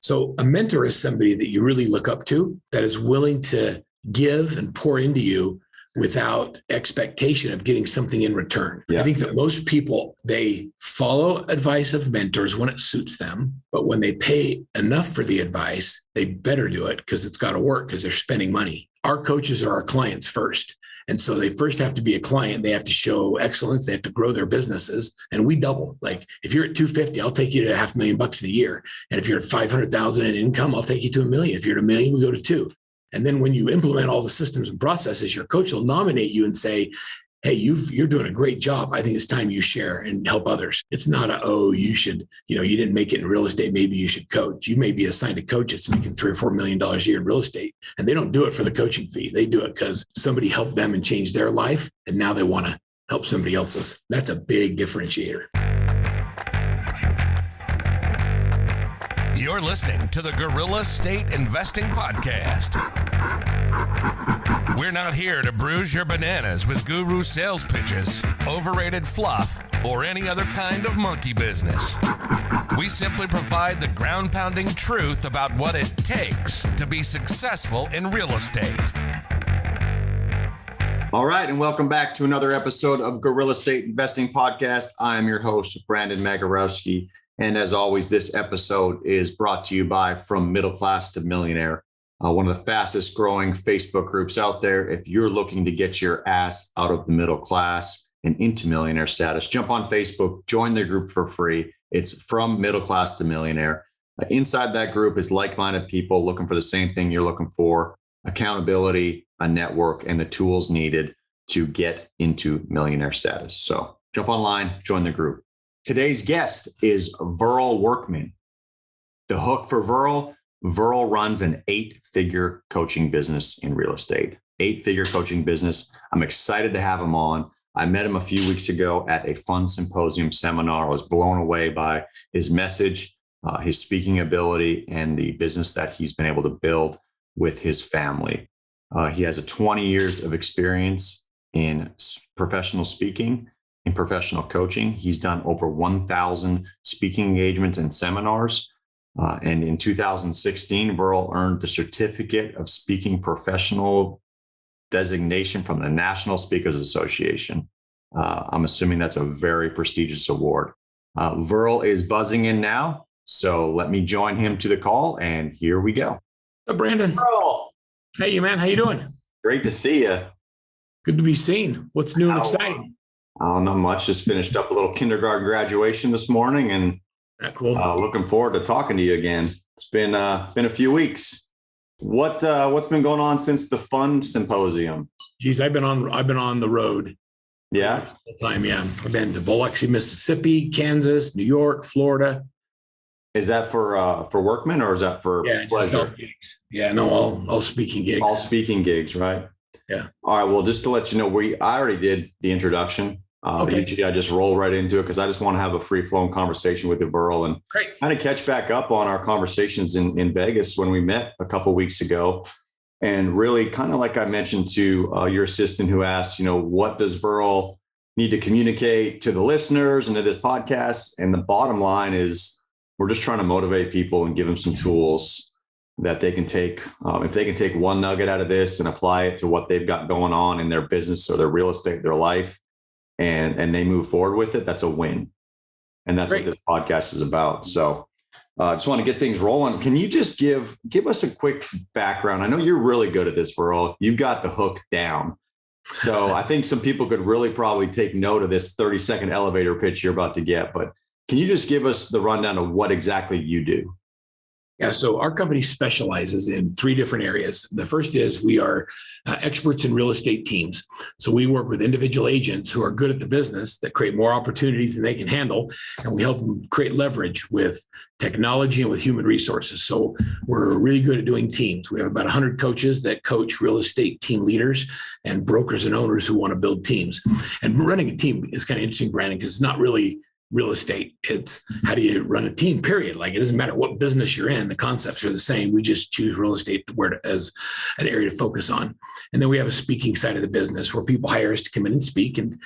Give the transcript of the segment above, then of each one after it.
So a mentor is somebody that you really look up to, that is willing to give and pour into you without expectation of getting something in return. Yeah. I think that most people, they follow advice of mentors when it suits them, but when they pay enough for the advice, they better do it because it's got to work because they're spending money. Our coaches are our clients first. And so they first have to be a client. They have to show excellence. They have to grow their businesses. And we double. Like if you're at 250, I'll take you to $500,000 in a year. And if you're at 500,000 in income, I'll take you to $1 million. If you're at $1 million, we go to 2. And then when you implement all the systems and processes, your coach will nominate you and say, hey, you're doing a great job. I think it's time you share and help others. It's not you should, you didn't make it in real estate. Maybe you should coach. You may be assigned a coach that's making $3 or $4 million a year in real estate. And they don't do it for the coaching fee. They do it because somebody helped them and changed their life. And now they want to help somebody else's. That's a big differentiator. You're listening to the Guerrilla State Investing Podcast. We're not here to bruise your bananas with guru sales pitches, overrated fluff, or any other kind of monkey business. We simply provide the ground-pounding truth about what it takes to be successful in real estate. All right, and welcome back to another episode of Guerrilla State Investing Podcast. I am your host, Brandon Magierowski. And as always, this episode is brought to you by From Middle Class to Millionaire, one of the fastest growing Facebook groups out there. If you're looking to get your ass out of the middle class and into millionaire status, jump on Facebook, join the group for free. It's From Middle Class to Millionaire. Inside that group is like-minded people looking for the same thing you're looking for: accountability, a network, and the tools needed to get into millionaire status. So jump online, join the group. Today's guest is Verl Workman. The hook for Verl runs an 8-figure coaching business in real estate. 8-figure coaching business. I'm excited to have him on. I met him a few weeks ago at a fun symposium seminar. I was blown away by his message, his speaking ability, and the business that he's been able to build with his family. He has 20 years of experience in professional speaking, in professional coaching. He's done over 1,000 speaking engagements and seminars. And in 2016, Verl earned the Certificate of Speaking Professional designation from the National Speakers Association. I'm assuming that's a very prestigious award. Verl is buzzing in now, so let me join him to the call, and here we go. Hey, Brandon. Verl. Hey, man. How you doing? Great to see you. Good to be seen. What's new and exciting? Not much. Just finished up a little kindergarten graduation this morning, and cool. Looking forward to talking to you again. It's been a few weeks. What's been going on since the fun symposium? Geez, I've been on the road. Yeah. Time, yeah. I've been to Biloxi, Mississippi, Kansas, New York, Florida. Is that for Workman, or is that for pleasure? Gigs. Yeah, no, all speaking gigs. All speaking gigs, right? Yeah. All right. Well, just to let you know, I already did the introduction. Okay. Usually I just roll right into it because I just want to have a free-flowing conversation with you, Verl, and kind of catch back up on our conversations in Vegas when we met a couple of weeks ago. And really, kind of like I mentioned to your assistant who asked, what does Verl need to communicate to the listeners and to this podcast? And the bottom line is we're just trying to motivate people and give them some tools that they can take. If they can take one nugget out of this and apply it to what they've got going on in their business or their real estate, their life, and they move forward with it, that's a win. And that's what this podcast is about. So I just want to get things rolling. Can you just give us a quick background? I know you're really good at this, Verl. You've got the hook down. So I think some people could really probably take note of this 30-second elevator pitch you're about to get. But can you just give us the rundown of what exactly you do? Yeah, so our company specializes in 3 different areas. The first is we are experts in real estate teams. So we work with individual agents who are good at the business that create more opportunities than they can handle. And we help them create leverage with technology and with human resources. So we're really good at doing teams. We have about 100 coaches that coach real estate team leaders and brokers and owners who want to build teams. And running a team is kind of interesting, Brandon, because it's not really real estate. It's how do you run a team, period. Like, it doesn't matter what business you're in, the concepts are the same. We just choose real estate as an area to focus on. And then we have a speaking side of the business where people hire us to come in and speak and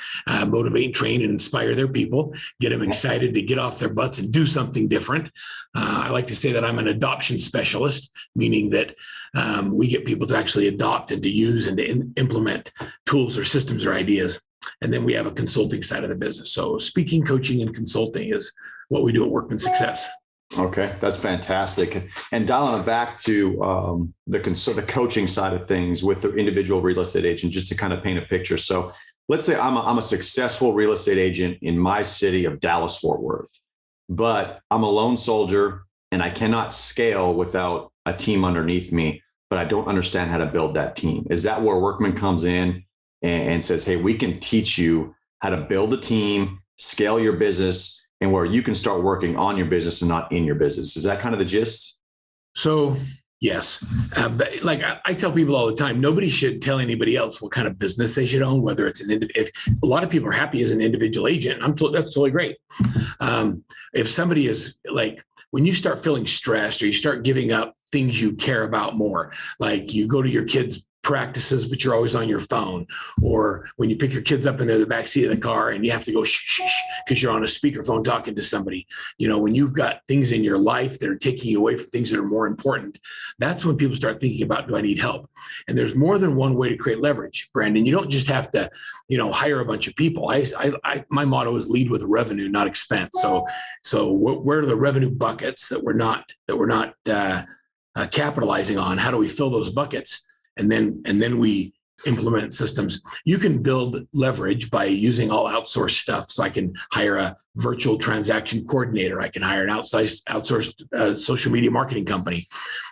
motivate, train, and inspire their people, get them excited to get off their butts and do something different. I like to say that I'm an adoption specialist, meaning that we get people to actually adopt and to use and to implement tools or systems or ideas. And then we have a consulting side of the business. So speaking, coaching, and consulting is what we do at Workman Success. Okay, that's fantastic. And dialing it back to the coaching side of things with the individual real estate agent, just to kind of paint a picture. So let's say I'm a successful real estate agent in my city of Dallas, Fort Worth, but I'm a lone soldier and I cannot scale without a team underneath me, but I don't understand how to build that team. Is that where Workman comes in and says, hey, we can teach you how to build a team, scale your business, and where you can start working on your business and not in your business? Is that kind of the gist? So yes, but like I tell people all the time, nobody should tell anybody else what kind of business they should own, whether it's if a lot of people are happy as an individual agent, that's totally great. If somebody is like, when you start feeling stressed or you start giving up things you care about more, like you go to your kids' practices, but you're always on your phone, or when you pick your kids up and they're in the backseat of the car and you have to go shh because you're on a speakerphone talking to somebody, when you've got things in your life that are taking you away from things that are more important, that's when people start thinking about, do I need help? And there's more than one way to create leverage, Brandon. You don't just have to, hire a bunch of people. My motto is lead with revenue, not expense. So where are the revenue buckets that we're not capitalizing on? How do we fill those buckets? And then we implement systems. You can build leverage by using all outsourced stuff. So I can hire a virtual transaction coordinator. I can hire an outsourced social media marketing company.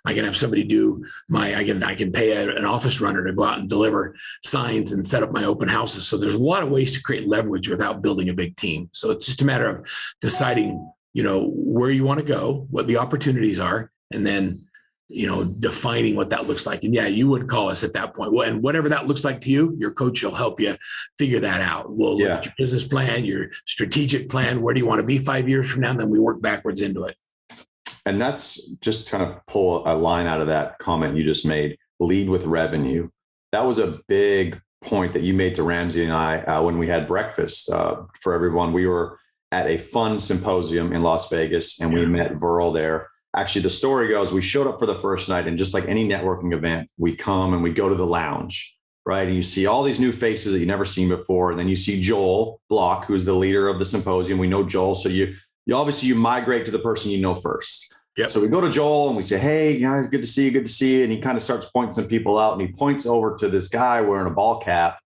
I can have somebody do I can pay an office runner to go out and deliver signs and set up my open houses. So there's a lot of ways to create leverage without building a big team. So it's just a matter of deciding, where you want to go, what the opportunities are, and then defining what that looks like. And yeah, you would call us at that point. Well, and whatever that looks like to you, your coach will help you figure that out. We'll look at your business plan, your strategic plan. Where do you want to be 5 years from now? And then we work backwards into it. And that's just kind of pull a line out of that comment you just made, lead with revenue. That was a big point that you made to Ramsey and I when we had breakfast for everyone. We were at a fun symposium in Las Vegas and we met Verl there. Actually, the story goes, we showed up for the first night, and just like any networking event, we come and we go to the lounge, right? And you see all these new faces that you've never seen before. And then you see Joel Block, who's the leader of the symposium. We know Joel. So you obviously migrate to the person you know first. Yep. So we go to Joel and we say, hey, guys, good to see you. Good to see you. And he kind of starts pointing some people out, and he points over to this guy wearing a ball cap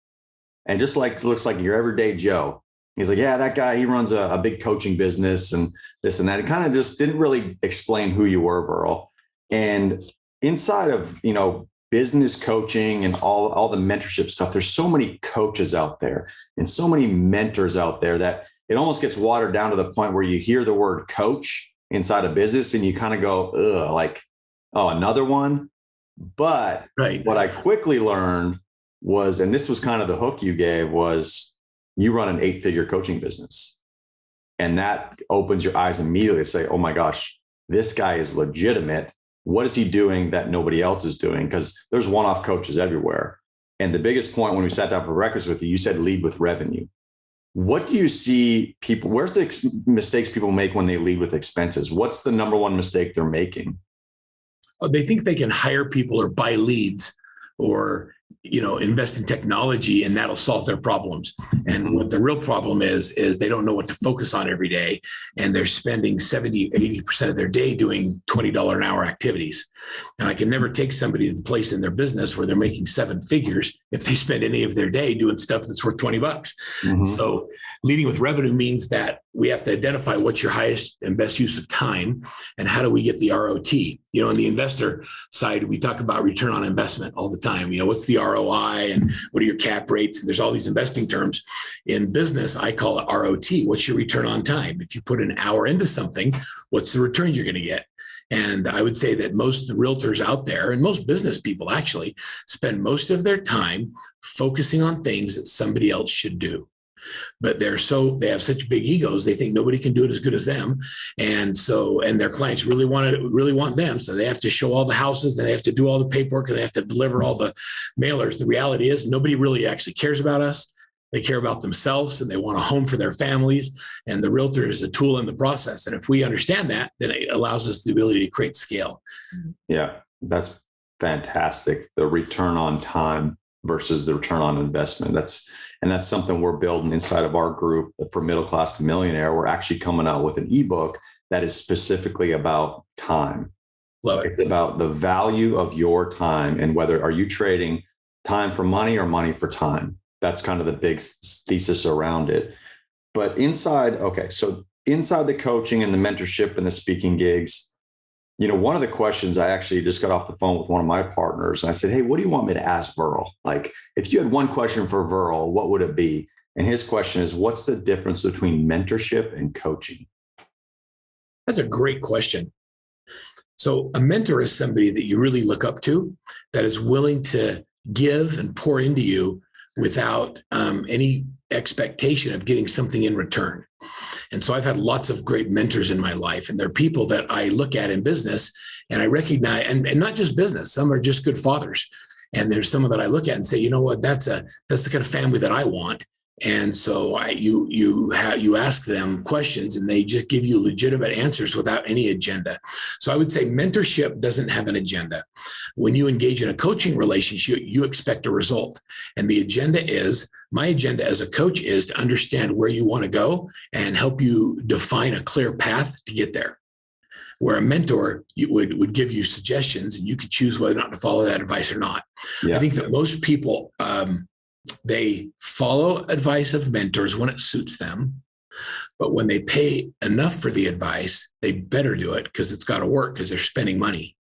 and just looks like your everyday Joe. He's like, yeah, that guy, he runs a big coaching business and this and that. It kind of just didn't really explain who you were, Verl. And inside of, business coaching and all the mentorship stuff, there's so many coaches out there and so many mentors out there that it almost gets watered down to the point where you hear the word coach inside a business and you kind of go, ugh, like, oh, another one. But What I quickly learned was, and this was kind of the hook you gave, was you run an 8-figure coaching business. And that opens your eyes immediately to say, oh my gosh, this guy is legitimate. What is he doing that nobody else is doing? Because there's one-off coaches everywhere. And the biggest point when we sat down for breakfast with you, you said lead with revenue. What do you see where's the mistakes people make when they lead with expenses? What's the number one mistake they're making? They think they can hire people or buy leads or invest in technology and that'll solve their problems. And what the real problem is they don't know what to focus on every day. And they're spending 70, 80% of their day doing $20 an hour activities. And I can never take somebody to the place in their business where they're making 7 figures if they spend any of their day doing stuff that's worth $20. Mm-hmm. So leading with revenue means that we have to identify what's your highest and best use of time and how do we get the ROT. On the investor side, we talk about return on investment all the time. What's the ROI and what are your cap rates? And there's all these investing terms. In business, I call it ROT. What's your return on time? If you put an hour into something, what's the return you're going to get? And I would say that most of the realtors out there and most business people actually spend most of their time focusing on things that somebody else should do. but they have such big egos. They think nobody can do it as good as them. And their clients really want them. So they have to show all the houses, and they have to do all the paperwork, and they have to deliver all the mailers. The reality is nobody really actually cares about us. They care about themselves, and they want a home for their families. And the realtor is a tool in the process. And if we understand that, then it allows us the ability to create scale. Yeah, that's fantastic. The return on time versus the return on investment. That's something we're building inside of our group from middle class to millionaire. We're actually coming out with an ebook that is specifically about time. Love it. It's about the value of your time, and whether are you trading time for money or money for time. That's kind of the big thesis around it. But inside the coaching and the mentorship and the speaking gigs, one of the questions, I actually just got off the phone with one of my partners, and I said, hey, what do you want me to ask Verl? Like, if you had one question for Verl, what would it be? And his question is, what's the difference between mentorship and coaching? That's a great question. So a mentor is somebody that you really look up to, that is willing to give and pour into you without any expectation of getting something in return. And so I've had lots of great mentors in my life, and they're people that I look at in business and I recognize, and not just business, some are just good fathers. And there's some that I look at and say, you know what, that's the kind of family that I want. And so you ask them questions, and they just give you legitimate answers without any agenda. So I would say mentorship doesn't have an agenda. When you engage in a coaching relationship, you expect a result. And the agenda is, my agenda as a coach is to understand where you want to go and help you define a clear path to get there. Where a mentor would give you suggestions, and you could choose whether or not to follow that advice or not. Yeah. I think that most people, they follow advice of mentors when it suits them, but when they pay enough for the advice, they better do it because it's got to work, because they're spending money.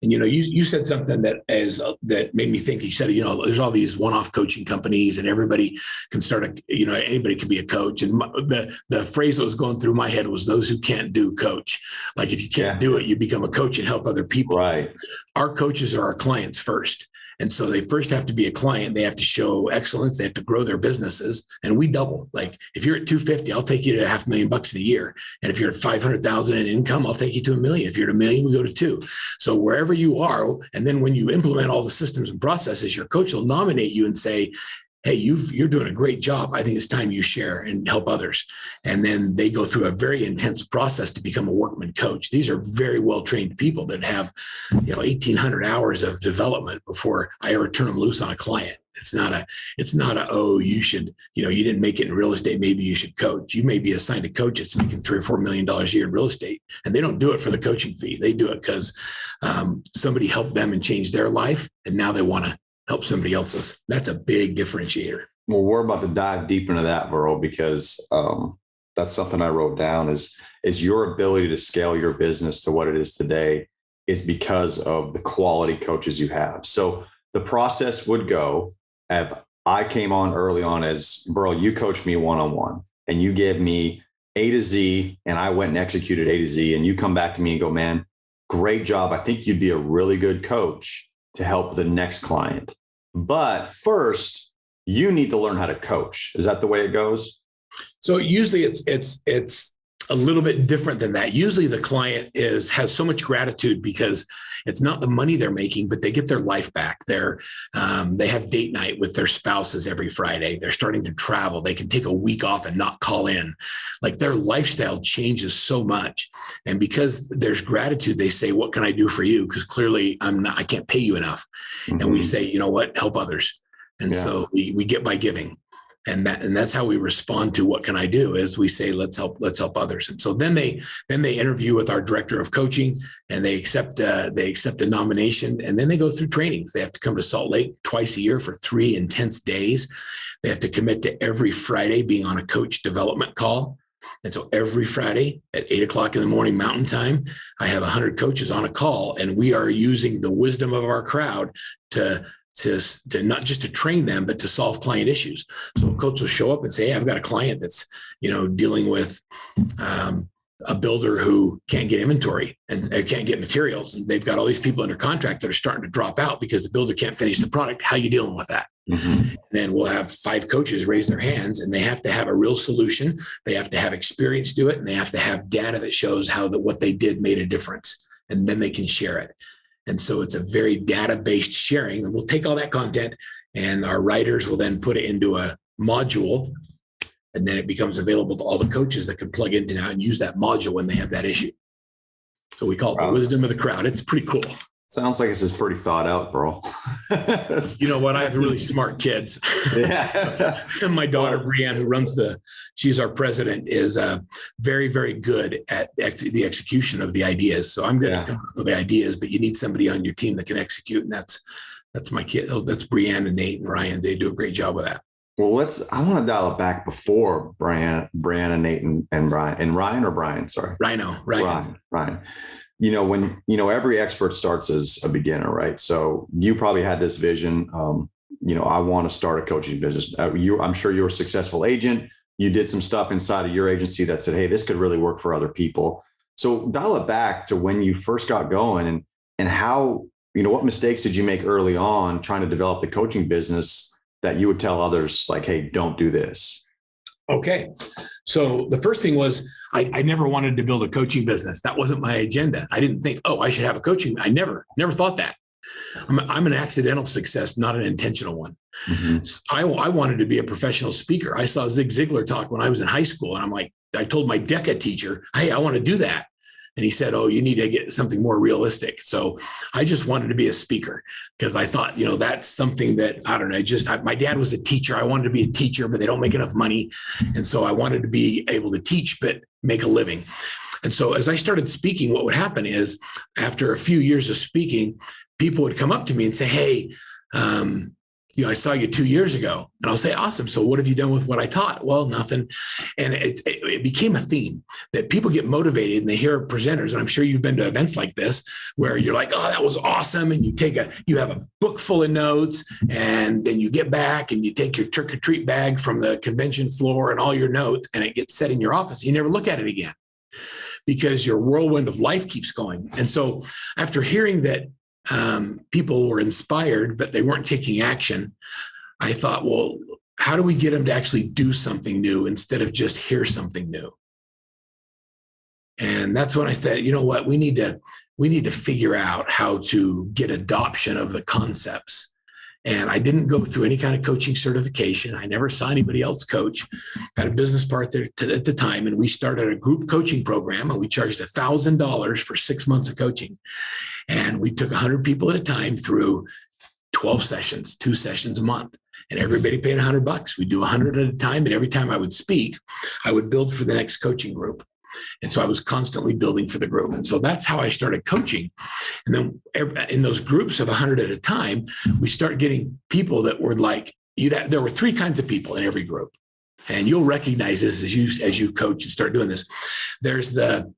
And you said something that made me think. You said, there's all these one-off coaching companies, and everybody can start anybody can be a coach. And the phrase that was going through my head was, those who can't do coach. Like, if you can't do it, you become a coach and help other people. Right. Our coaches are our clients first. And so they first have to be a client. They have to show excellence. They have to grow their businesses. And we double. Like, if you're at 250, I'll take you to $500,000 in a year. And if you're at 500,000 in income, I'll take you to $1 million. If you're at $1 million, we go to 2. So wherever you are, and then when you implement all the systems and processes, your coach will nominate you and say, hey, you're doing a great job. I think it's time you share and help others. And then they go through a very intense process to become a workman coach. These are very well-trained people that have, 1,800 hours of development before I ever turn them loose on a client. It's not a, oh, you should, you didn't make it in real estate, maybe you should coach. You may be assigned a coach that's making $3 or $4 million a year in real estate. And they don't do it for the coaching fee. They do it because somebody helped them and changed their life. And now they want to help somebody else's. That's a big differentiator. Well, we're about to dive deep into that, Verl, because that's something I wrote down is your ability to scale your business to what it is today is because of the quality coaches you have. So the process would go, if I came on early on as, Verl, you coached me one-on-one and you gave me A to Z, and I went and executed A to Z, and you come back to me and go, man, great job. I think you'd be a really good coach to help the next client. But first, you need to learn how to coach. Is that the way it goes? So usually it's a little bit different than that. Usually the client has so much gratitude because it's not the money they're making, but they get their life back. They have date night with their spouses every Friday. They're starting to travel. They can take a week off and not call in. Like, their lifestyle changes so much. And because there's gratitude, they say, what can I do for you? Because clearly I can't pay you enough. Mm-hmm. And we say, you know what, help others. And so we get by giving. And that's how we respond to what can I do, is we say, let's help others. And so then they interview with our director of coaching, and they accept a nomination, and then they go through trainings. They have to come to Salt Lake twice a year for 3 intense days. They have to commit to every Friday being on a coach development call. And so every Friday at 8:00 in the morning Mountain Time, I have 100 coaches on a call, and we are using the wisdom of our crowd to not just to train them, but to solve client issues. So a coach will show up and say, hey, I've got a client that's, dealing with a builder who can't get inventory and can't get materials, and they've got all these people under contract that are starting to drop out because the builder can't finish the product. How are you dealing with that? And then we'll have 5 coaches raise their hands, and they have to have a real solution. They have to have experience do it, and they have to have data that shows how what they did made a difference, and then they can share it. And so it's a very data-based sharing, and we'll take all that content, and our writers will then put it into a module, and then it becomes available to all the coaches that can plug into now and use that module when they have that issue. So we call it the wisdom of the crowd. It's pretty cool. Sounds like this is pretty thought out, Verl. You know what? I have really smart kids. Yeah. And my daughter, Brianne, who runs she's our president, is very, very good at the execution of the ideas. So I'm good at coming up with the ideas, but you need somebody on your team that can execute. And that's my kid. That's Brianne and Nate and Ryan. They do a great job with that. Well, I want to dial it back before Brian and Nate and Brian and Ryan or Brian. Sorry. Ryan. Every expert starts as a beginner, right? So you probably had this vision. I want to start a coaching business. I'm sure you're a successful agent. You did some stuff inside of your agency that said, hey, this could really work for other people. So dial it back to when you first got going and how, what mistakes did you make early on trying to develop the coaching business that you would tell others like, hey, don't do this? Okay. So the first thing was I never wanted to build a coaching business. That wasn't my agenda. I didn't think, I should have a coaching. I never thought that. I'm an accidental success, not an intentional one. So I wanted to be a professional speaker. I saw Zig Ziglar talk when I was in high school. And I told my DECA teacher, hey, I want to do that. And he said, you need to get something more realistic. So I just wanted to be a speaker because I thought, that's something that, I don't know, my dad was a teacher. I wanted to be a teacher, but they don't make enough money. And so I wanted to be able to teach, but make a living. And so as I started speaking, what would happen is after a few years of speaking, people would come up to me and say, hey, I saw you 2 years ago. And I'll say, awesome. So what have you done with what I taught? Well, nothing. And it became a theme that people get motivated and they hear presenters. And I'm sure you've been to events like this where you're like, oh, that was awesome. And you have a book full of notes, and then you get back and you take your trick or treat bag from the convention floor and all your notes, and it gets set in your office. You never look at it again because your whirlwind of life keeps going. And so after hearing that, people were inspired, but they weren't taking action, I thought, well, how do we get them to actually do something new instead of just hear something new? And that's when I said, you know what, we need to figure out how to get adoption of the concepts. And I didn't go through any kind of coaching certification. I never saw anybody else coach. I had a business partner at the time, and we started a group coaching program, and we charged $1,000 for 6 months of coaching. And we took 100 people at a time through 12 sessions, 2 sessions a month, and everybody paid $100. We'd do 100 at a time. And every time I would speak, I would build for the next coaching group. And so I was constantly building for the group. And so that's how I started coaching. And then in those groups of 100 at a time, we start getting people that were like, there were 3 kinds of people in every group. And you'll recognize this as you coach and start doing this. There's the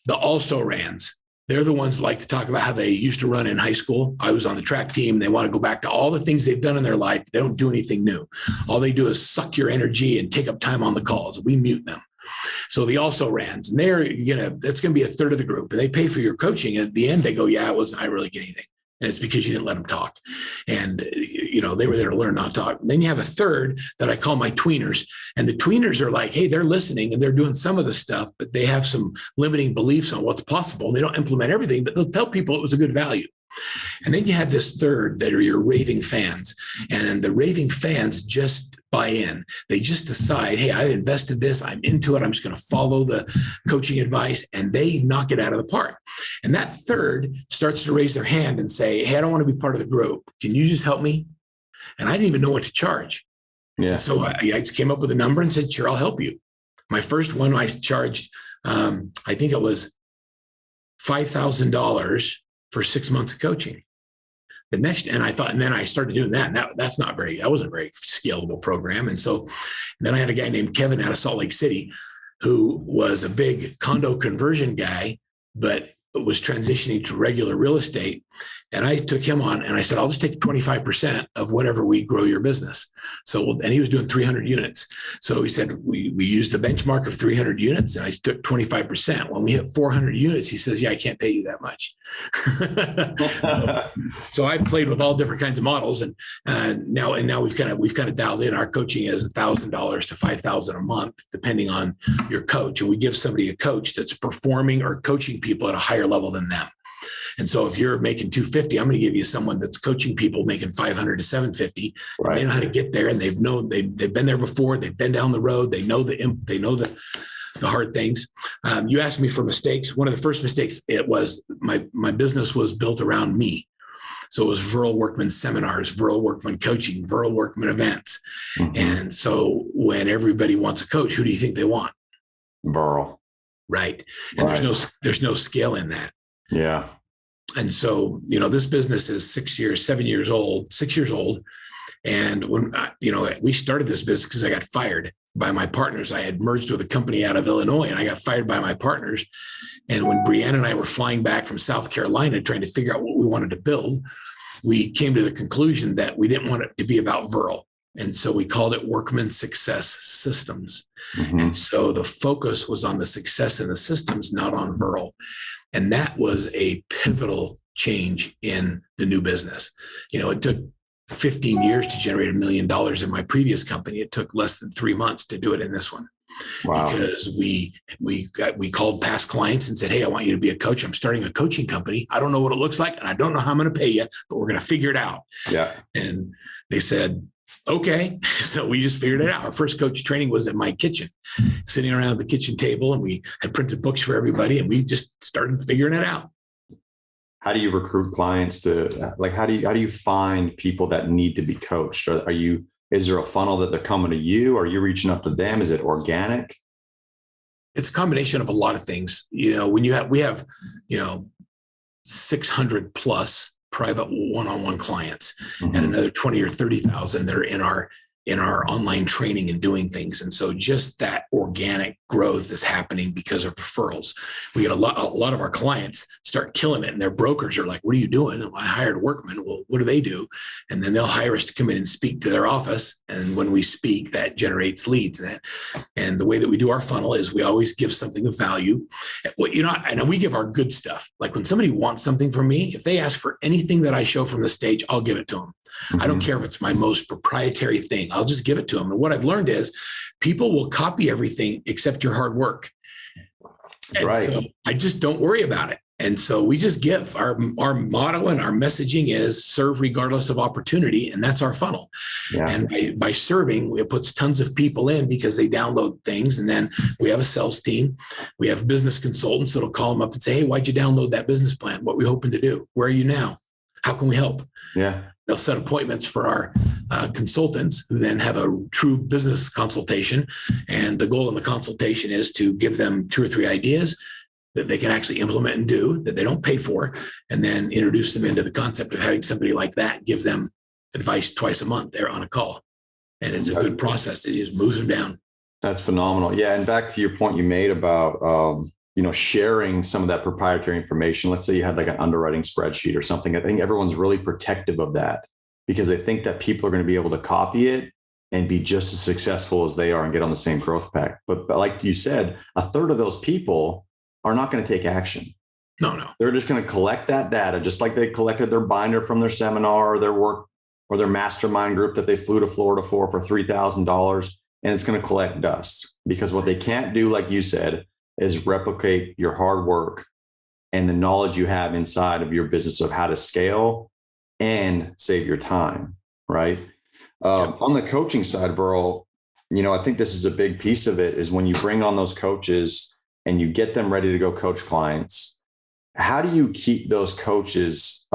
also-rans. They're the ones that like to talk about how they used to run in high school. I was on the track team. They want to go back to all the things they've done in their life. They don't do anything new. All they do is suck your energy and take up time on the calls. We mute them. So the also-rans, and that's going to be a third of the group, and they pay for your coaching. And at the end, they go, I didn't really get anything. And it's because you didn't let them talk. And, they were there to learn, not talk. And then you have a third that I call my tweeners. And the tweeners are like, hey, they're listening and they're doing some of the stuff, but they have some limiting beliefs on what's possible. And they don't implement everything, but they'll tell people it was a good value. And then you have this third that are your raving fans. And the raving fans just buy in. They just decide, hey, I've invested this. I'm into it. I'm just going to follow the coaching advice. And they knock it out of the park. And that third starts to raise their hand and say, hey, I don't want to be part of the group. Can you just help me? And I didn't even know what to charge. Yeah. So I just came up with a number and said, sure, I'll help you. My first one I charged, I think it was $5,000 for 6 months of coaching. The next, and then I started doing that. And that wasn't a very scalable program. And then I had a guy named Kevin out of Salt Lake City who was a big condo conversion guy, but was transitioning to regular real estate. And I took him on and I said, I'll just take 25% of whatever we grow your business. So, and he was doing 300 units. So he said, we used the benchmark of 300 units and I took 25%. When we hit 400 units, he says, yeah, I can't pay you that much. so I played with all different kinds of models. And now we've kind of dialed in our coaching as $1,000 to $5,000 a month, depending on your coach. And we give somebody a coach that's performing or coaching people at a higher level than them. And so if you're making 250, I'm going to give you someone that's coaching people making 500 to 750. Right. They know how to get there, and they've been there before. They've been down the road. They know the hard things. You asked me for mistakes. One of the first mistakes, it was my business was built around me. So it was Verl Workman seminars, Verl Workman coaching, Verl Workman events. Mm-hmm. And so when everybody wants a coach, who do you think they want? Verl. Right. And there's no scale in that. Yeah. And so, this business is 6 years old. And when, we started this business because I got fired by my partners. I had merged with a company out of Illinois and I got fired by my partners. And when Brianna and I were flying back from South Carolina, trying to figure out what we wanted to build, we came to the conclusion that we didn't want it to be about Verl. And so we called it Workman Success Systems. Mm-hmm. And so the focus was on the success in the systems, not on Verl. And that was a pivotal change in the new business. It took 15 years to generate $1 million in my previous company. It took less than 3 months to do it in this one. Wow. Because we called past clients and said, hey, I want you to be a coach. I'm starting a coaching company. I don't know what it looks like, and I don't know how I'm going to pay you, but we're going to figure it out. Yeah. And they said, okay. So we just figured it out. Our first coach training was at my kitchen, sitting around the kitchen table, and we had printed books for everybody, and we just started figuring it out. How do you recruit clients to, how do you find people that need to be coached? Or is there a funnel that they're coming to you? Are you reaching up to them? Is it organic? It's a combination of a lot of things. When we have 600 plus private one-on-one clients, mm-hmm. and another 20 or 30,000 that are in our online training and doing things. And so just that organic growth is happening because of referrals. We get a lot of our clients start killing it, and their brokers are like, what are you doing? And I hired Workman. Well, what do they do? And then they'll hire us to come in and speak to their office. And when we speak, that generates leads. And the way that we do our funnel is we always give something of value. And we give our good stuff. Like when somebody wants something from me, if they ask for anything that I show from the stage, I'll give it to them. Mm-hmm. I don't care if it's my most proprietary thing. I'll just give it to them. And what I've learned is people will copy everything except your hard work. And right. So I just don't worry about it. And so we just give. Our motto and our messaging is serve regardless of opportunity. And that's our funnel. Yeah. And by serving, it puts tons of people in because they download things. And then we have a sales team. We have business consultants that'll call them up and say, hey, why'd you download that business plan? What are we hoping to do? Where are you now? How can we help? Yeah. They'll set appointments for our consultants who then have a true business consultation. And the goal in the consultation is to give them 2 or 3 ideas that they can actually implement and do that they don't pay for, and then introduce them into the concept of having somebody like that give them advice twice a month there on a call. And it's a good process. It just moves them down. That's phenomenal. Yeah. And back to your point you made about, sharing some of that proprietary information. Let's say you had like an underwriting spreadsheet or something. I think everyone's really protective of that because they think that people are going to be able to copy it and be just as successful as they are and get on the same growth path. But like you said, a third of those people are not going to take action. No. They're just going to collect that data, just like they collected their binder from their seminar or their work or their mastermind group that they flew to Florida for $3,000. And it's going to collect dust because what they can't do, like you said, is replicate your hard work and the knowledge you have inside of your business of how to scale and save your time, right? On the coaching side, Verl, I think this is a big piece of it is when you bring on those coaches and you get them ready to go coach clients, how do you keep those coaches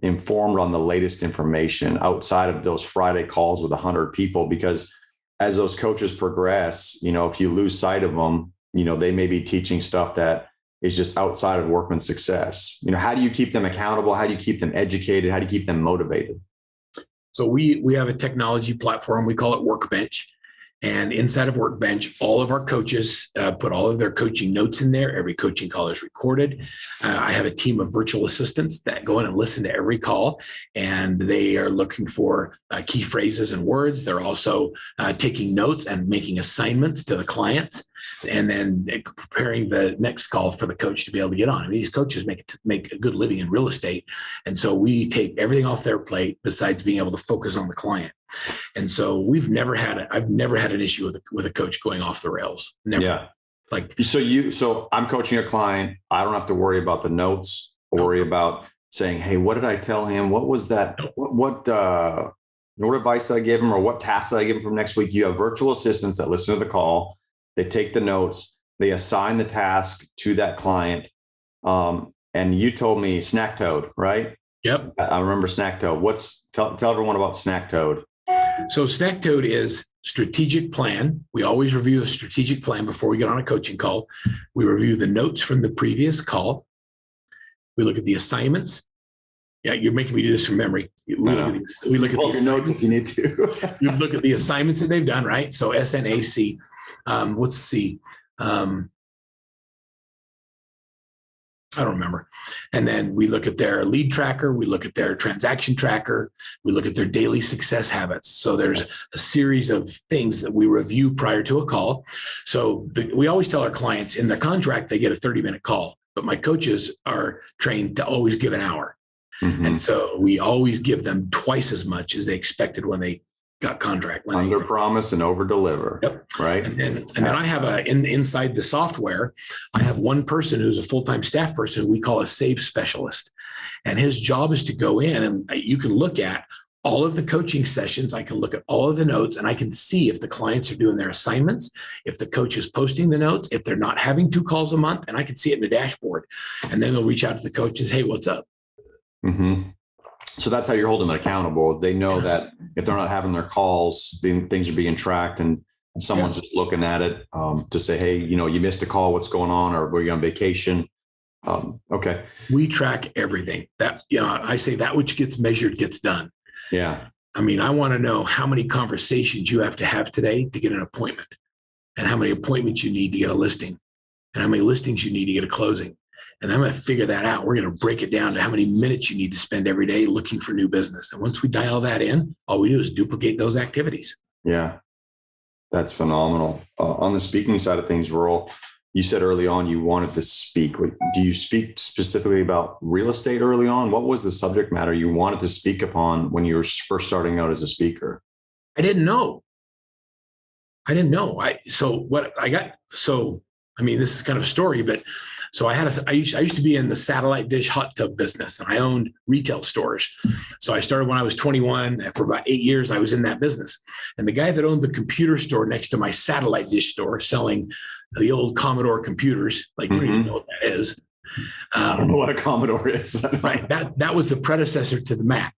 informed on the latest information outside of those Friday calls with 100 people? Because as those coaches progress, if you lose sight of them, they may be teaching stuff that is just outside of Workman success. How do you keep them accountable? How do you keep them educated? How do you keep them motivated? So we have a technology platform. We call it Workbench. And inside of Workbench, all of our coaches put all of their coaching notes in there. Every coaching call is recorded. I have a team of virtual assistants that go in and listen to every call, and they are looking for key phrases and words. They're also taking notes and making assignments to the clients, and then preparing the next call for the coach to be able to get on. And these coaches make a good living in real estate. And so we take everything off their plate besides being able to focus on the client. And so I've never had an issue with a coach going off the rails. Never. Yeah. Like, so I'm coaching a client. I don't have to worry about the notes, worry about saying, hey, what did I tell him? What was that? What advice did I give him, or what tasks did I give him from next week? You have virtual assistants that listen to the call. They take the notes, they assign the task to that client. And you told me Snack Toad, right? Yep. I remember Snack Toad. Tell everyone about Snack Toad. So Snack Toad is strategic plan. We always review a strategic plan before we get on a coaching call. We review the notes from the previous call. We look at the assignments. Yeah, you're making me do this from memory. We look at the notes if you need to. You look at the assignments that they've done, right? So SNAC. What's C? I don't remember. And then we look at their lead tracker. We look at their transaction tracker. We look at their daily success habits. So there's a series of things that we review prior to a call. So we always tell our clients in the contract, they get a 30-minute call, but my coaches are trained to always give an hour. Mm-hmm. And so we always give them twice as much as they expected when they got contract. Under promise and over deliver. Yep. Right. And then I have inside the software, I have one person who's a full-time staff person who we call a save specialist. And his job is to go in, and you can look at all of the coaching sessions. I can look at all of the notes, and I can see if the clients are doing their assignments, if the coach is posting the notes, if they're not having 2 calls a month, and I can see it in the dashboard. And then they'll reach out to the coaches. Hey, what's up? Mm-hmm. So that's how you're holding them accountable. They know that if they're not having their calls, then things are being tracked, and someone's just looking at it to say, hey, you missed a call. What's going on? Or were you on vacation? Okay. We track everything. That, I say that which gets measured gets done. Yeah. I mean, I want to know how many conversations you have to have today to get an appointment, and how many appointments you need to get a listing, and how many listings you need to get a closing. And I'm going to figure that out. We're going to break it down to how many minutes you need to spend every day looking for new business. And once we dial that in, all we do is duplicate those activities. Yeah, that's phenomenal. On the speaking side of things, Verl, you said early on you wanted to speak. Do you speak specifically about real estate early on? What was the subject matter you wanted to speak upon when you were first starting out as a speaker? I didn't know. This is kind of a story, but so I used to be in the satellite dish hot tub business, and I owned retail stores. So I started when I was 21. For about 8 years, I was in that business. And the guy that owned the computer store next to my satellite dish store selling the old Commodore computers, like you don't even know what that is. I don't know what a Commodore is. Right. That was the predecessor to the Mac.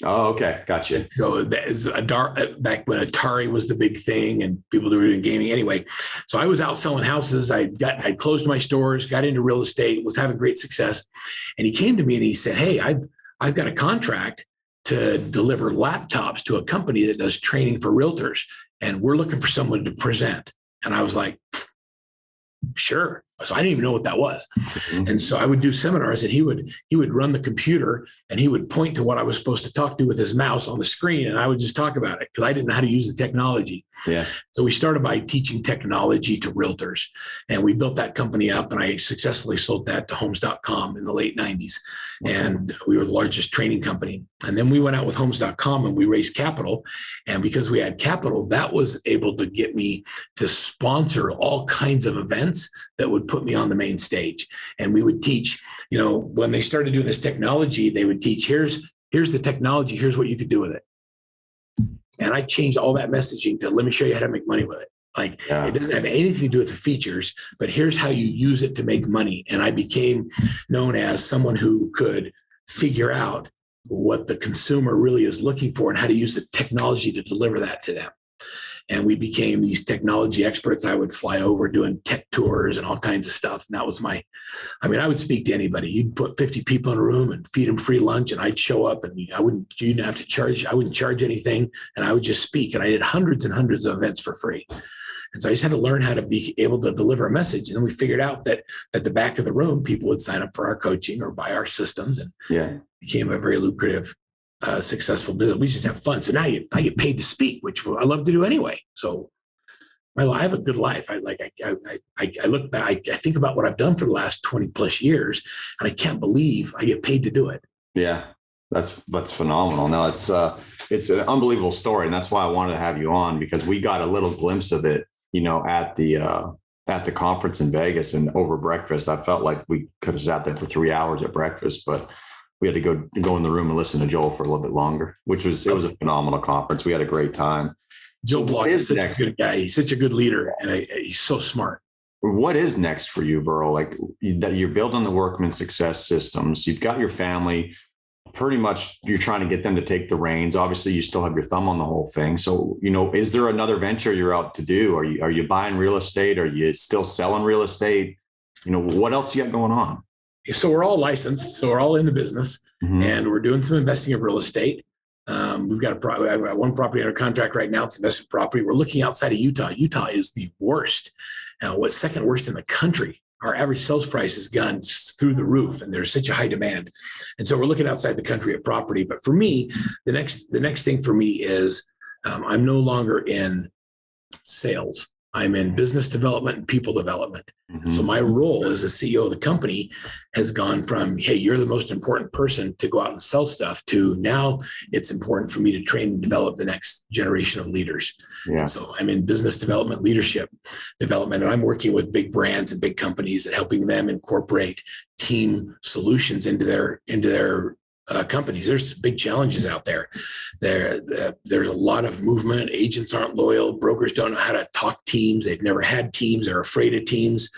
Oh, okay. Gotcha. So that is back when Atari was the big thing and people were doing gaming. Anyway, so I was out selling houses. I closed my stores, got into real estate, was having great success. And he came to me and he said, hey, I've got a contract to deliver laptops to a company that does training for realtors, and we're looking for someone to present. And I was like, sure. So I didn't even know what that was. Mm-hmm. And so I would do seminars, and he would run the computer, and he would point to what I was supposed to talk to with his mouse on the screen. And I would just talk about it because I didn't know how to use the technology. Yeah. So we started by teaching technology to realtors, and we built that company up, and I successfully sold that to homes.com in the late 90s. And we were the largest training company. And then we went out with homes.com and we raised capital. And because we had capital, that was able to get me to sponsor all kinds of events that would put me on the main stage. And we would teach, when they started doing this technology, they would teach, here's the technology, here's what you could do with it. And I changed all that messaging to, let me show you how to make money with it. It doesn't have anything to do with the features, but here's how you use it to make money. And I became known as someone who could figure out what the consumer really is looking for and how to use the technology to deliver that to them. and we became these technology experts. I would fly over doing tech tours and all kinds of stuff. And that was I would speak to anybody. You'd put 50 people in a room and feed them free lunch, and I'd show up, and you didn't have to charge. I wouldn't charge anything, and I would just speak. And I did hundreds and hundreds of events for free. And so I just had to learn how to be able to deliver a message. And then we figured out that at the back of the room, people would sign up for our coaching or buy our systems, and it became a very lucrative, successful business. We just have fun. So now I get paid to speak, which I love to do anyway. So I have a good life. I look back, I think about what I've done for the last 20 plus years, and I can't believe I get paid to do it. Yeah. That's phenomenal. No, it's an unbelievable story. And that's why I wanted to have you on, because we got a little glimpse of it, at the conference in Vegas, and over breakfast. I felt like we could have sat there for 3 hours at breakfast, but we had to go in the room and listen to Joel for a little bit longer, it was a phenomenal conference. We had a great time. Joel Block is such a good guy. He's such a good leader, and he's so smart. What is next for you, Verl? Like that you're building the Workman success systems. You've got your family. Pretty much you're trying to get them to take the reins. Obviously, you still have your thumb on the whole thing. So, is there another venture you're out to do? Are you buying real estate? Are you still selling real estate? What else you got going on? So we're all licensed. So we're all in the business, and we're doing some investing in real estate. We've got one property under contract right now. It's investment property. We're looking outside of Utah. Utah is the worst. What's second worst in the country? Our average sales price has gone through the roof, and there's such a high demand. And so we're looking outside the country at property. But for me, the next thing for me is I'm no longer in sales. I'm in business development and people development. So my role as the CEO of the company has gone from, hey, you're the most important person to go out and sell stuff, to now it's important for me to train and develop the next generation of leaders. Yeah. So I'm in business development, leadership development, and I'm working with big brands and big companies and helping them incorporate team solutions into their companies. There's big challenges out there. There's a lot of movement. Agents aren't loyal. Brokers don't know how to talk teams. They've never had teams. They're afraid of teams.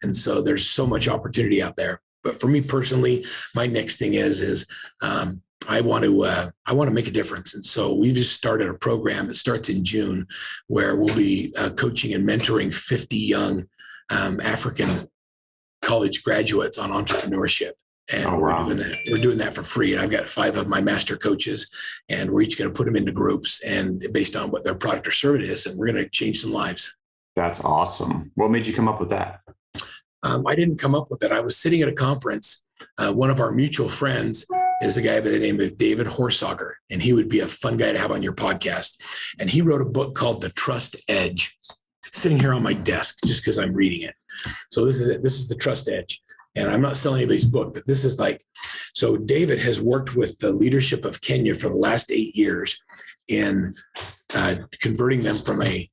And so there's so much opportunity out there. But for me personally, my next thing is I want to make a difference. And so we've just started a program that starts in June, where we'll be coaching and mentoring 50 young African college graduates on entrepreneurship. And we're doing that for free. And I've got 5 of my master coaches, and we're each going to put them into groups, and based on what their product or service is, and we're going to change some lives. That's awesome. What made you come up with that? I didn't come up with it. I was sitting at a conference. One of our mutual friends is a guy by the name of David Horsager, and he would be a fun guy to have on your podcast. And he wrote a book called The Trust Edge. It's sitting here on my desk just because I'm reading it. So this is it. This is The Trust Edge. And I'm not selling anybody's book, but this is so David has worked with the leadership of Kenya for the last 8 years in converting them from a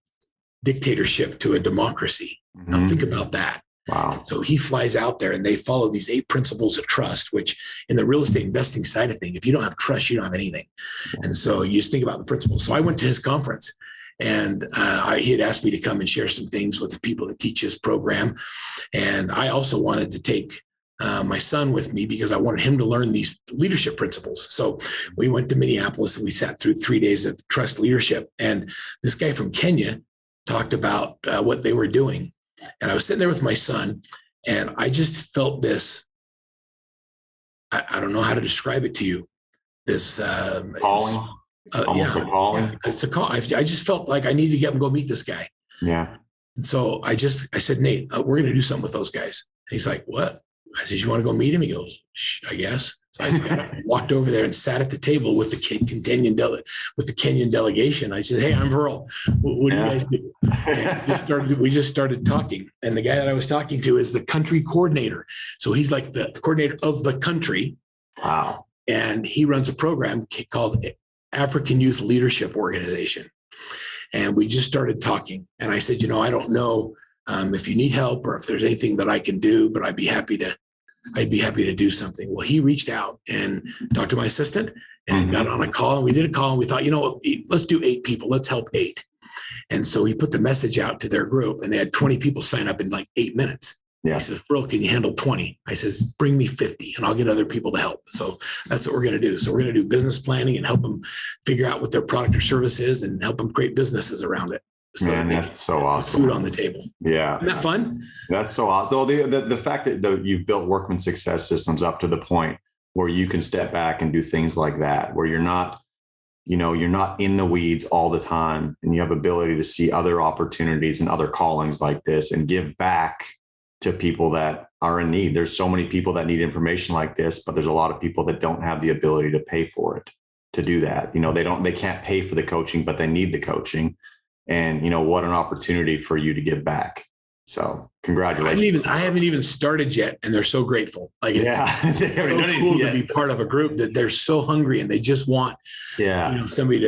dictatorship to a democracy. Now think about that. Wow. So he flies out there, and they follow these 8 principles of trust, which in the real estate investing side of things, if you don't have trust, you don't have anything. And so you just think about the principles. So I went to his conference, and he had asked me to come and share some things with the people that teach his program. And I also wanted to take my son with me, because I wanted him to learn these leadership principles. So we went to Minneapolis, and we sat through 3 days of trust leadership. And this guy from Kenya talked about what they were doing. And I was sitting there with my son, and I just felt this, I don't know how to describe it to you, this calling. It's a call. I just felt like I needed to get him, go meet this guy. Yeah. And so I said, Nate, we're going to do something with those guys. And he's like, what? I said, you want to go meet him? He goes, I guess. So I got up and walked over there and sat at the table with the Kenyan delegation. I said, hey, I'm Verl. What do you guys do? And we just started talking. And the guy that I was talking to is the country coordinator. So he's like the coordinator of the country. Wow. And he runs a program called African Youth Leadership Organization. And we just started talking. And I said, I don't know if you need help or if there's anything that I can do, but I'd be happy to do something. Well, he reached out and talked to my assistant and got on a call. And we did a call, and we thought, let's do 8 people. Let's help 8. And so he put the message out to their group, and they had 20 people sign up in 8 minutes. Yeah. He says, Verl, can you handle 20? I says, bring me 50 and I'll get other people to help. So that's what we're going to do. So we're going to do business planning and help them figure out what their product or service is and help them create businesses around it. So Man, that's so awesome. Food on the table. Yeah. Isn't that fun? That's so awesome. Though the fact that you've built Workman success systems up to the point where you can step back and do things like that, where you're not in the weeds all the time, and you have ability to see other opportunities and other callings like this and give back to people that are in need. There's so many people that need information like this, but there's a lot of people that don't have the ability to pay for it, to do that. They can't pay for the coaching, but they need the coaching. And what an opportunity for you to give back. So congratulations. I haven't even started yet, and they're so grateful. Like it's so cool to be part of a group that they're so hungry and they just want, someone.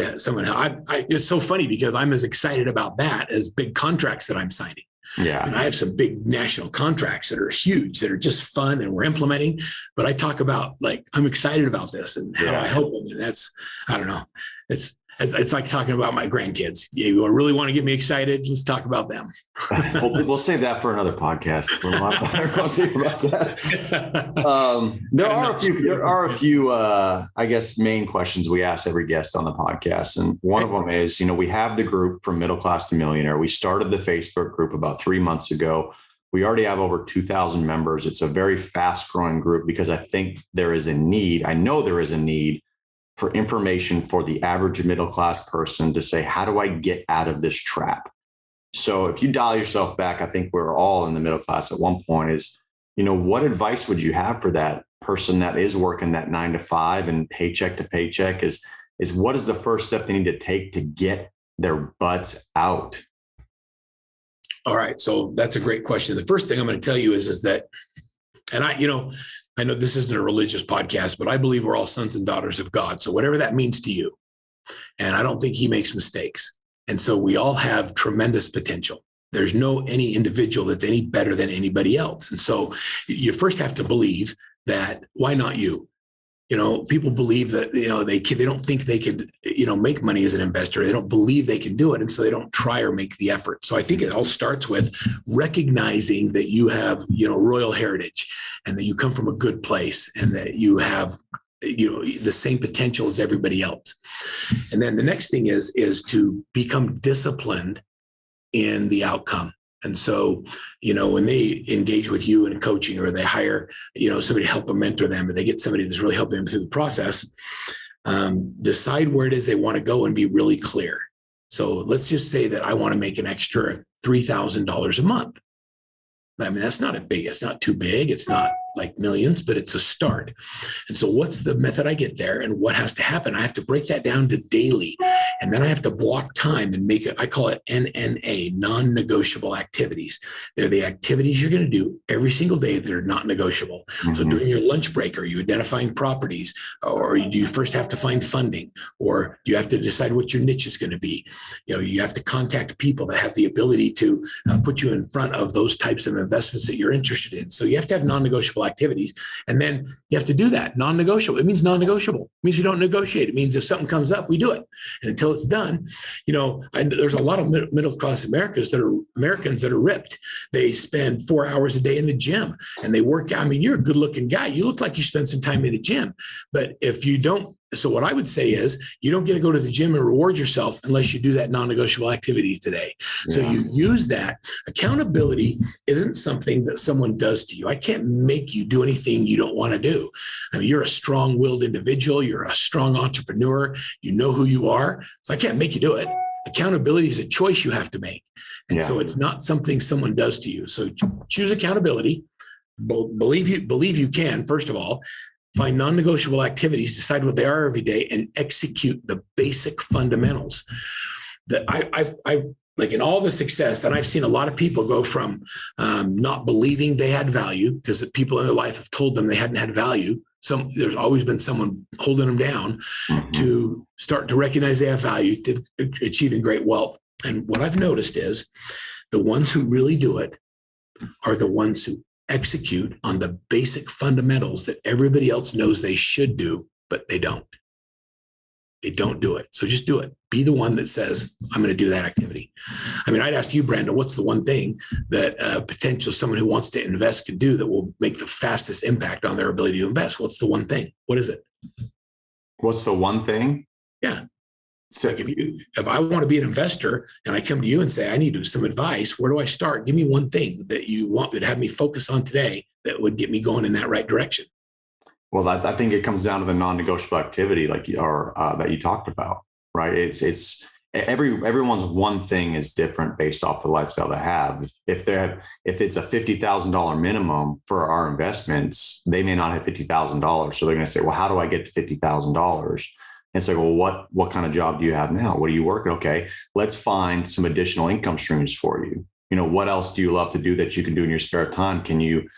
It's so funny because I'm as excited about that as big contracts that I'm signing. Yeah. And I have some big national contracts that are huge, that are just fun and we're implementing. But I talk about I'm excited about this and how I help them. And that's, I don't know. It's like talking about my grandkids. You really want to get me excited? Let's talk about them. We'll save that for another podcast. We'll see about that. There are a few, I guess, main questions we ask every guest on the podcast. And one of them is, we have the group From Middle Class to Millionaire. We started the Facebook group about 3 months ago. We already have over 2,000 members. It's a very fast growing group because I think there is a need. I know there is a need for information for the average middle class person to say, how do I get out of this trap? So if you dial yourself back, I think we're all in the middle class at one point is, what advice would you have for that person that is working that 9 to 5 and paycheck to paycheck is what is the first step they need to take to get their butts out? All right. So that's a great question. The first thing I'm going to tell you is that, and I know this isn't a religious podcast, but I believe we're all sons and daughters of God. So whatever that means to you, and I don't think he makes mistakes. And so we all have tremendous potential. There's any individual that's any better than anybody else. And so you first have to believe that, why not you? People believe that, they don't think they could, make money as an investor. They don't believe they can do it. And so they don't try or make the effort. So I think it all starts with recognizing that you have, royal heritage and that you come from a good place and that you have, the same potential as everybody else. And then the next thing is to become disciplined in the outcome. And so, when they engage with you in coaching or they hire, somebody to help them mentor them and they get somebody that's really helping them through the process, decide where it is they want to go and be really clear. So let's just say that I want to make an extra $3,000 a month. I mean, it's not too big. It's not like millions, but it's a start. And so what's the method I get there and what has to happen? I have to break that down to daily. And then I have to block time and make it, I call it NNA, non-negotiable activities. They're the activities you're going to do every single day that are not negotiable. Mm-hmm. So during your lunch break, are you identifying properties, or do you first have to find funding, or do you have to decide what your niche is going to be? You have to contact people that have the ability to put you in front of those types of investments that you're interested in. So you have to have non-negotiable activities. And then you have to do that. Non-negotiable. It means non-negotiable. It means you don't negotiate. It means if something comes up, we do it. And until it's done, there's a lot of middle-class Americans that are ripped. They spend 4 hours a day in the gym and they work out. I mean, you're a good-looking guy. You look like you spend some time in the gym. But if you don't, so what I would say is you don't get to go to the gym and reward yourself unless you do that non-negotiable activity today. Yeah. So you use that. Accountability isn't something that someone does to you. I can't make you do anything you don't want to do. I mean, you're a strong-willed individual. You're a strong entrepreneur. You know who you are. So I can't make you do it. Accountability is a choice you have to make. And so it's not something someone does to you. So choose accountability. Believe you can, first of all. Find non-negotiable activities, decide what they are every day, and execute the basic fundamentals. That I like in all the success that I've seen a lot of people go from not believing they had value because the people in their life have told them they hadn't had value. There's always been someone holding them down to start to recognize they have value, to achieving great wealth. And what I've noticed is the ones who really do it are the ones who execute on the basic fundamentals that everybody else knows they should do, but they don't. They don't do it. So just do it. Be the one that says, I'm going to do that activity. I mean, I'd ask you, Brandon, what's the one thing that potential someone who wants to invest can do that will make the fastest impact on their ability to invest? What's the one thing? What is it? What's the one thing? Yeah. So if I want to be an investor and I come to you and say, I need some advice, where do I start? Give me one thing that you want to have me focus on today that would get me going in that right direction. Well, I think it comes down to the non-negotiable activity, that you talked about, right? It's everyone's one thing is different based off the lifestyle they have. If it's a $50,000 minimum for our investments, they may not have $50,000. So they're going to say, well, how do I get to $50,000? And say, well, what kind of job do you have now? What are you working? Okay, let's find some additional income streams for you. What else do you love to do that you can do in your spare time? Can you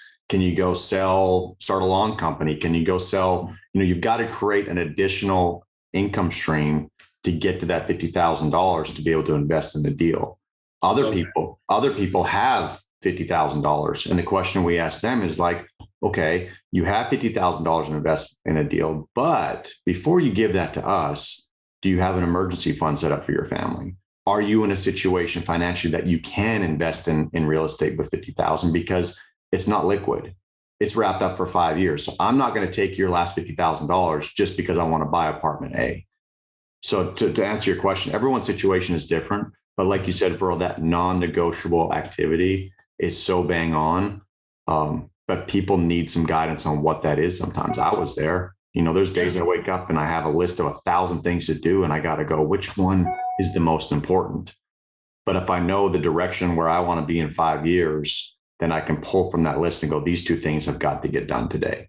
go start a lawn company? Can you go sell? You've got to create an additional income stream to get to that $50,000 to be able to invest in the deal. Other people have $50,000. And the question we ask them is like, okay, you have $50,000 to invest in a deal, but before you give that to us, do you have an emergency fund set up for your family? Are you in a situation financially that you can invest in real estate with $50,000 because it's not liquid? It's wrapped up for 5 years. So I'm not going to take your last $50,000 just because I want to buy apartment A. So to answer your question, everyone's situation is different, but like you said, Verl, that non-negotiable activity is so bang on. But people need some guidance on what that is. Sometimes I was there, there's days I wake up and I have a list of 1,000 things to do and I got to go, which one is the most important? But if I know the direction where I want to be in 5 years, then I can pull from that list and go, these 2 things have got to get done today.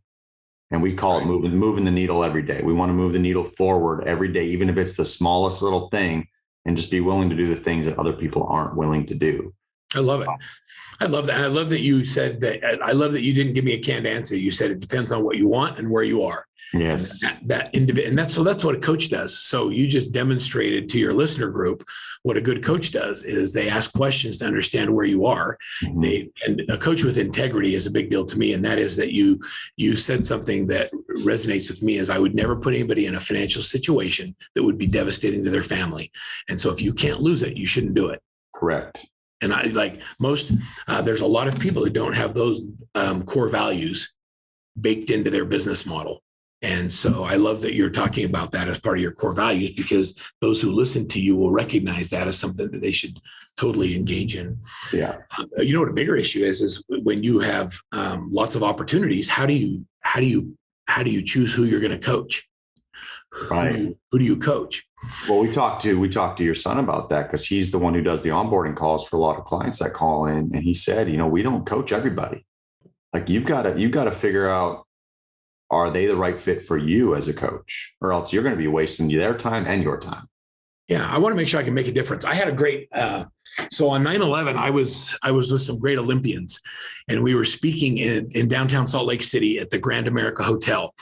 And we call it moving the needle every day. We want to move the needle forward every day, even if it's the smallest little thing, and just be willing to do the things that other people aren't willing to do. I love it. I love that. And I love that you said that. I love that you didn't give me a canned answer. You said it depends on what you want and where you are. Yes. And that's what a coach does. So you just demonstrated to your listener group what a good coach does is they ask questions to understand where you are. Mm-hmm. And a coach with integrity is a big deal to me. And that is that you said something that resonates with me is I would never put anybody in a financial situation that would be devastating to their family. And so if you can't lose it, you shouldn't do it. Correct. And there's a lot of people that don't have those core values baked into their business model. And so I love that you're talking about that as part of your core values, because those who listen to you will recognize that as something that they should totally engage in. Yeah. What a bigger issue is when you have lots of opportunities, how do you choose who you're going to coach? Right. Who do you coach? Well, we talked to your son about that because he's the one who does the onboarding calls for a lot of clients that call in. And he said, we don't coach everybody. Like you've got to figure out, are they the right fit for you as a coach, or else you're going to be wasting their time and your time. Yeah, I want to make sure I can make a difference. I had a great, so on 9/11, I was with some great Olympians, and we were speaking in downtown Salt Lake City at the Grand America Hotel.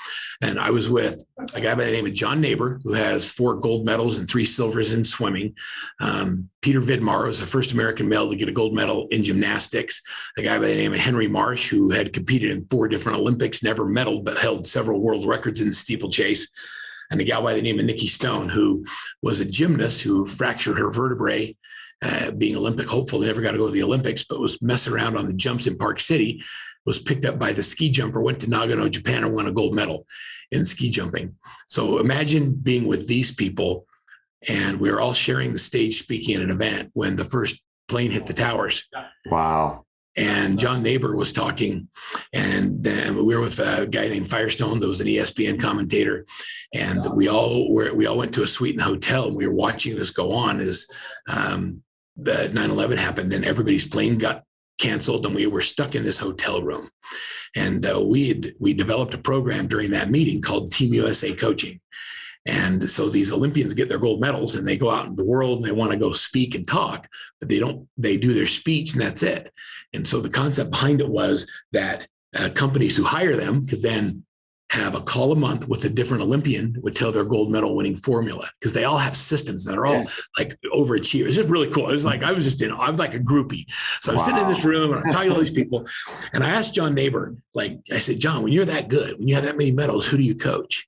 And I was with a guy by the name of John Neighbor, who has 4 gold medals and 3 silvers in swimming. Peter Vidmar was the first American male to get a gold medal in gymnastics. A guy by the name of Henry Marsh, who had competed in 4 different Olympics, never medaled, but held several world records in steeplechase. And a gal by the name of Nikki Stone, who was a gymnast who fractured her vertebrae, being Olympic hopeful, never got to go to the Olympics, but was messing around on the jumps in Park City, was picked up by the ski jumper, went to Nagano, Japan, and won a gold medal in ski jumping. So imagine being with these people, and we were all sharing the stage speaking at an event when the first plane hit the towers. Wow. And John Neighbor was talking, and then we were with a guy named Firestone that was an ESPN commentator, and we all went to a suite in the hotel, and we were watching this go on as the 9/11 happened. Then everybody's plane got canceled, and we were stuck in this hotel room. And we developed a program during that meeting called Team USA Coaching. And so these Olympians get their gold medals and they go out in the world and they want to go speak and talk, but they do their speech and that's it. And so the concept behind it was that companies who hire them could then have a call a month with a different Olympian that would tell their gold medal winning formula, because they all have systems that are all like overachievers. It's just really cool. It was like, I'm like a groupie. So I'm sitting in this room and I'm talking to all these people. And I asked John Neighbor, I said, John, when you're that good, when you have that many medals, who do you coach?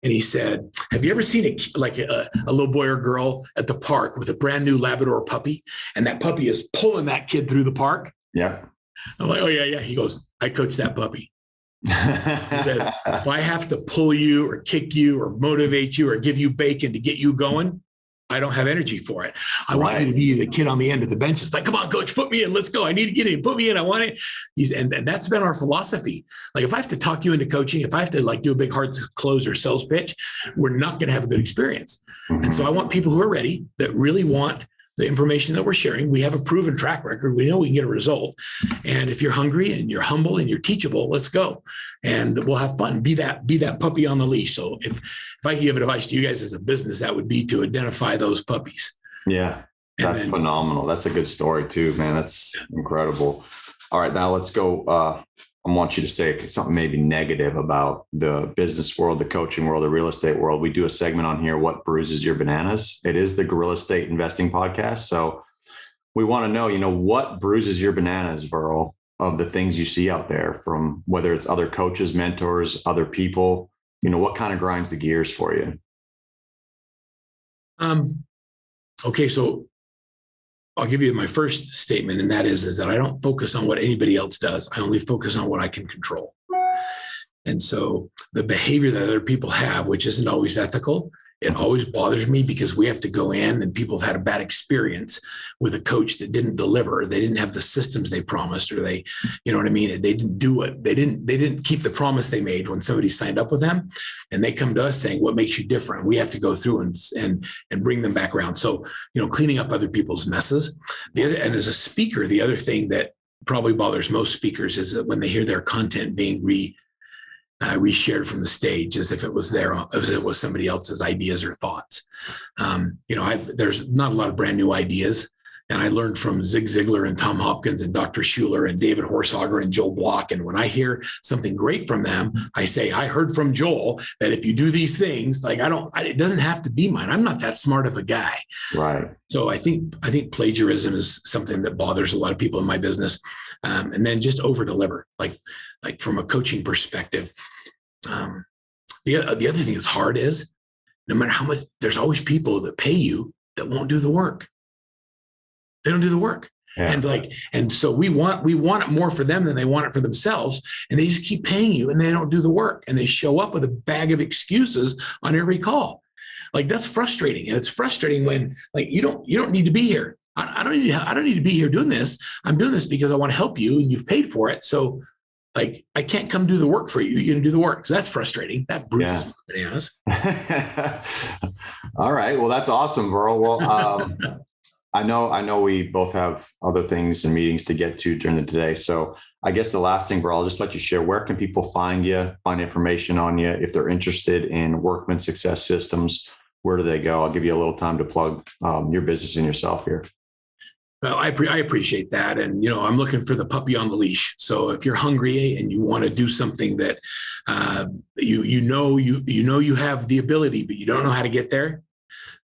And he said, have you ever seen a little boy or girl at the park with a brand new Labrador puppy? And that puppy is pulling that kid through the park? Yeah. I'm like, oh, yeah. He goes, I coach that puppy. Because if I have to pull you or kick you or motivate you or give you bacon to get you going, I don't have energy for it. I want you to be the kid on the end of the bench. It's like, come on, coach, put me in. Let's go. I need to get in. Put me in. I want it. And that's been our philosophy. Like if I have to talk you into coaching, if I have to like do a big hard close or sales pitch, we're not going to have a good experience. And so I want people who are ready, that really want the information that we're sharing. We have a proven track record. We know we can get a result. And if you're hungry and you're humble and you're teachable, let's go. And we'll have fun. Be that puppy on the leash. So if I could give advice to you guys as a business, that would be to identify those puppies. Yeah, that's phenomenal. That's a good story too, man. That's incredible. All right, now let's go. I want you to say something maybe negative about the business world, the coaching world, the real estate world. We do a segment on here, What Bruises Your Bananas? It is the Guerrilla Estate Investing Podcast. So we want to know, what bruises your bananas, Verl, of the things you see out there, from whether it's other coaches, mentors, other people, what kind of grinds the gears for you? Okay, so I'll give you my first statement, and that is that I don't focus on what anybody else does. I only focus on what I can control. And so the behavior that other people have, which isn't always ethical, it always bothers me, because we have to go in and people have had a bad experience with a coach that didn't deliver. They didn't have the systems they promised, or they, you know what I mean? They didn't do it. They didn't keep the promise they made when somebody signed up with them, and they come to us saying, what makes you different? We have to go through and bring them back around. So, cleaning up other people's messes. And as a speaker, the other thing that probably bothers most speakers is that when they hear their content being reshared from the stage as if it was somebody else's ideas or thoughts. There's not a lot of brand new ideas. And I learned from Zig Ziglar and Tom Hopkins and Dr. Schuler and David Horsager and Joel Block. And when I hear something great from them, I say, I heard from Joel that if you do these things, like it doesn't have to be mine. I'm not that smart of a guy. Right. So I think plagiarism is something that bothers a lot of people in my business. And then just over deliver, like from a coaching perspective. The other thing that's hard is, no matter how much, there's always people that pay you that won't do the work. They don't do the work. Yeah. And so we want it more for them than they want it for themselves. And they just keep paying you and they don't do the work. And they show up with a bag of excuses on every call. Like, that's frustrating. And it's frustrating when, like, you don't need to be here. I don't need to be here doing this. I'm doing this because I want to help you and you've paid for it. So, like, I can't come do the work for you. You can do the work. So that's frustrating. That bruises my bananas. All right. Well, that's awesome, Verl. Well, I know we both have other things and meetings to get to during the day. So I guess the last thing, Verl, I'll just let you share, where can people find you, find information on you? If they're interested in Workman Success Systems, where do they go? I'll give you a little time to plug your business and yourself here. Well, I appreciate that. And, I'm looking for the puppy on the leash. So if you're hungry and you want to do something that you have the ability, but you don't know how to get there,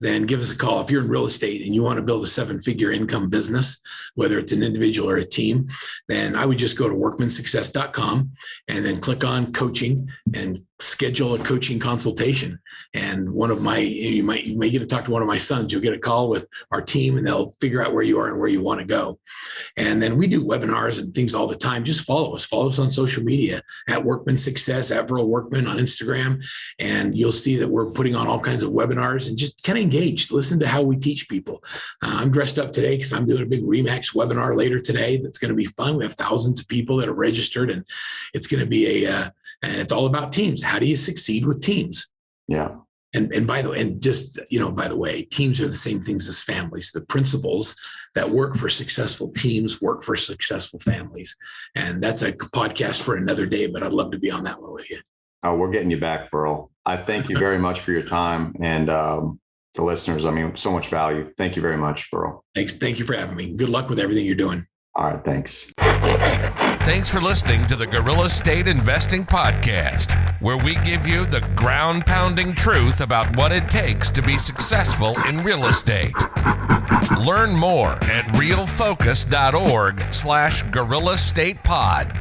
then give us a call. If you're in real estate and you want to build a 7-figure income business, whether it's an individual or a team, then I would just go to workmansuccess.com and then click on coaching and schedule a coaching consultation. And you may get to talk to one of my sons. You'll get a call with our team and they'll figure out where you are and where you want to go. And then we do webinars and things all the time. Just follow us on social media at Workman Success, at Verl Workman on Instagram. And you'll see that we're putting on all kinds of webinars, and just kind of engage, listen to how we teach people. I'm dressed up today because I'm doing a big Remax webinar later today. That's going to be fun. We have thousands of people that are registered, and it's going to be and it's all about teams. How do you succeed with teams? Yeah. And by the way, teams are the same things as families. The principles that work for successful teams work for successful families. And that's a podcast for another day, but I'd love to be on that one with you. Oh, we're getting you back, Verl. I thank you very much for your time, and the listeners, so much value. Thank you very much, Verl. Thanks. Thank you for having me. Good luck with everything you're doing. All right. Thanks. Thanks for listening to the Guerrilla Estate Investing Podcast, where we give you the ground-pounding truth about what it takes to be successful in real estate. Learn more at realfocus.org/Guerrilla Estate Pod.